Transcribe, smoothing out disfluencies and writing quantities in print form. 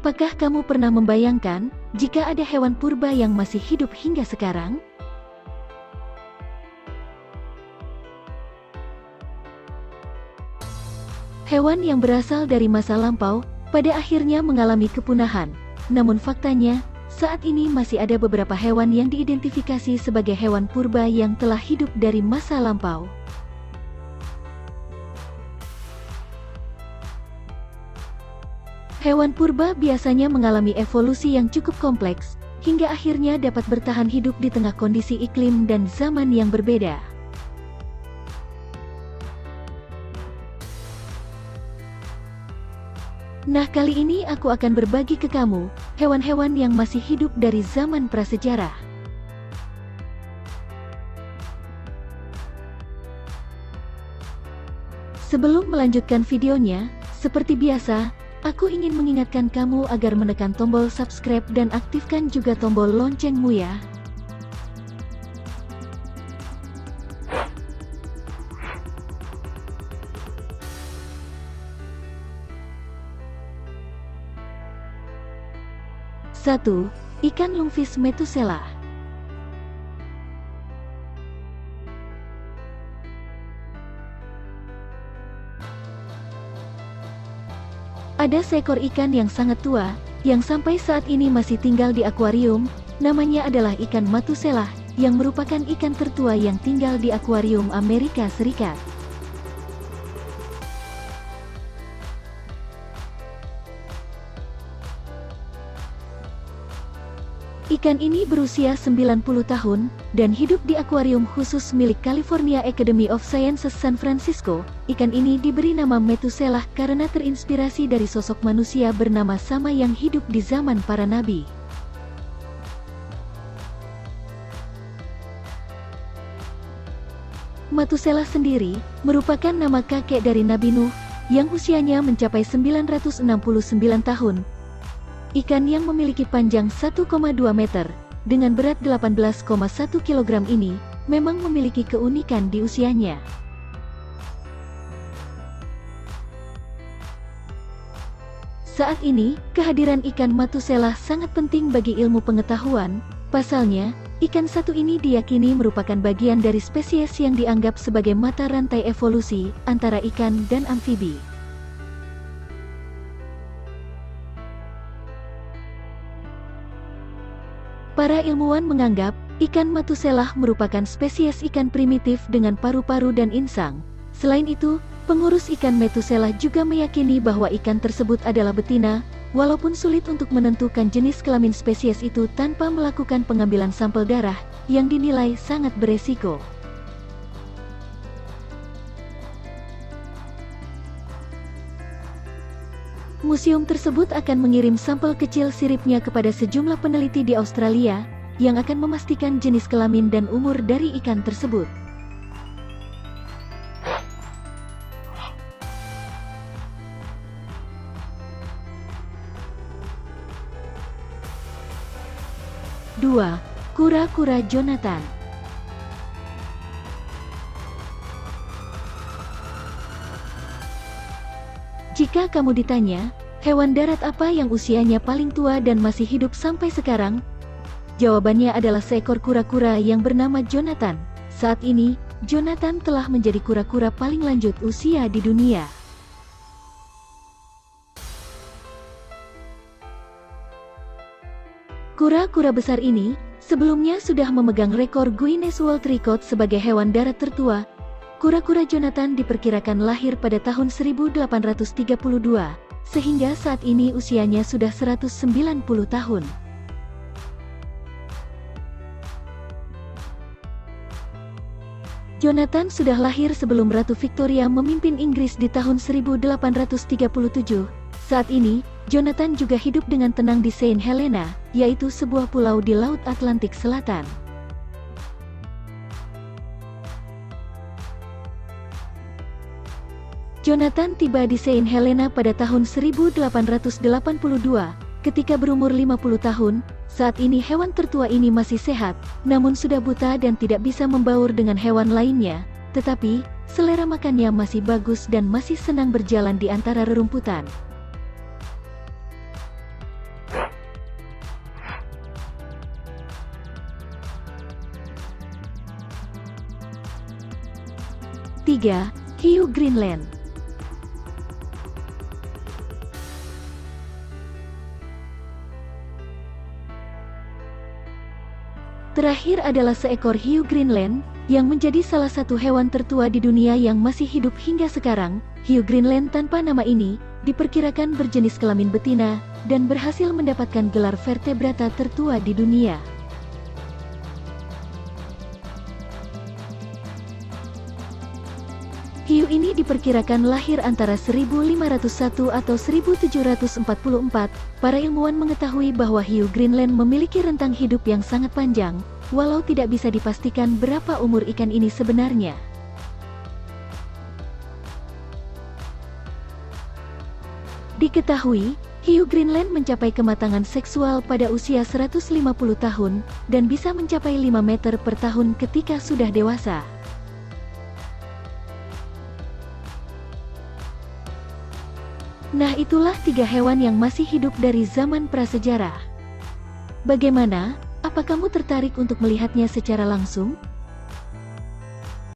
Apakah kamu pernah membayangkan, jika ada hewan purba yang masih hidup hingga sekarang? Hewan yang berasal dari masa lampau, pada akhirnya mengalami kepunahan. Namun faktanya, saat ini masih ada beberapa hewan yang diidentifikasi sebagai hewan purba yang telah hidup dari masa lampau. Hewan purba biasanya mengalami evolusi yang cukup kompleks, hingga akhirnya dapat bertahan hidup di tengah kondisi iklim dan zaman yang berbeda. Nah, kali ini aku akan berbagi ke kamu, hewan-hewan yang masih hidup dari zaman prasejarah. Sebelum melanjutkan videonya, seperti biasa, aku ingin mengingatkan kamu agar menekan tombol subscribe dan aktifkan juga tombol loncengmu ya. Satu, ikan lungvis Methuselah. Ada seekor ikan yang sangat tua, yang sampai saat ini masih tinggal di akuarium. Namanya adalah ikan Methuselah, yang merupakan ikan tertua yang tinggal di akuarium Amerika Serikat. Ikan ini berusia 90 tahun, dan hidup di akuarium khusus milik California Academy of Sciences San Francisco. Ikan ini diberi nama Methuselah karena terinspirasi dari sosok manusia bernama sama yang hidup di zaman para nabi. Methuselah sendiri merupakan nama kakek dari Nabi Nuh, yang usianya mencapai 969 tahun. Ikan yang memiliki panjang 1,2 meter, dengan berat 18,1 kg ini, memang memiliki keunikan di usianya. Saat ini, kehadiran ikan Methuselah sangat penting bagi ilmu pengetahuan. Pasalnya, ikan satu ini diyakini merupakan bagian dari spesies yang dianggap sebagai mata rantai evolusi antara ikan dan amfibi. Para ilmuwan menganggap, ikan Methuselah merupakan spesies ikan primitif dengan paru-paru dan insang. Selain itu, pengurus ikan Methuselah juga meyakini bahwa ikan tersebut adalah betina, walaupun sulit untuk menentukan jenis kelamin spesies itu tanpa melakukan pengambilan sampel darah, yang dinilai sangat beresiko. Museum tersebut akan mengirim sampel kecil siripnya kepada sejumlah peneliti di Australia, yang akan memastikan jenis kelamin dan umur dari ikan tersebut. Dua, kura-kura Jonathan. Jika kamu ditanya, hewan darat apa yang usianya paling tua dan masih hidup sampai sekarang? Jawabannya adalah seekor kura-kura yang bernama Jonathan. Saat ini, Jonathan telah menjadi kura-kura paling lanjut usia di dunia. Kura-kura besar ini, sebelumnya sudah memegang rekor Guinness World Record sebagai hewan darat tertua. Kura-kura Jonathan diperkirakan lahir pada tahun 1832, sehingga saat ini usianya sudah 190 tahun. Jonathan sudah lahir sebelum Ratu Victoria memimpin Inggris di tahun 1837. Saat ini, Jonathan juga hidup dengan tenang di Saint Helena, yaitu sebuah pulau di Laut Atlantik Selatan. Jonathan tiba di Saint Helena pada tahun 1882, ketika berumur 50 tahun. Saat ini hewan tertua ini masih sehat, namun sudah buta dan tidak bisa membaur dengan hewan lainnya, tetapi selera makannya masih bagus dan masih senang berjalan di antara rerumputan. 3. Hiu Greenland. Terakhir adalah seekor hiu Greenland, yang menjadi salah satu hewan tertua di dunia yang masih hidup hingga sekarang. Hiu Greenland tanpa nama ini, diperkirakan berjenis kelamin betina, dan berhasil mendapatkan gelar vertebrata tertua di dunia. Hiu ini diperkirakan lahir antara 1501 atau 1744. Para ilmuwan mengetahui bahwa hiu Greenland memiliki rentang hidup yang sangat panjang, walau tidak bisa dipastikan berapa umur ikan ini sebenarnya. Diketahui, hiu Greenland mencapai kematangan seksual pada usia 150 tahun, dan bisa mencapai 5 meter per tahun ketika sudah dewasa. Nah, itulah 3 hewan yang masih hidup dari zaman prasejarah. Bagaimana? Apa kamu tertarik untuk melihatnya secara langsung?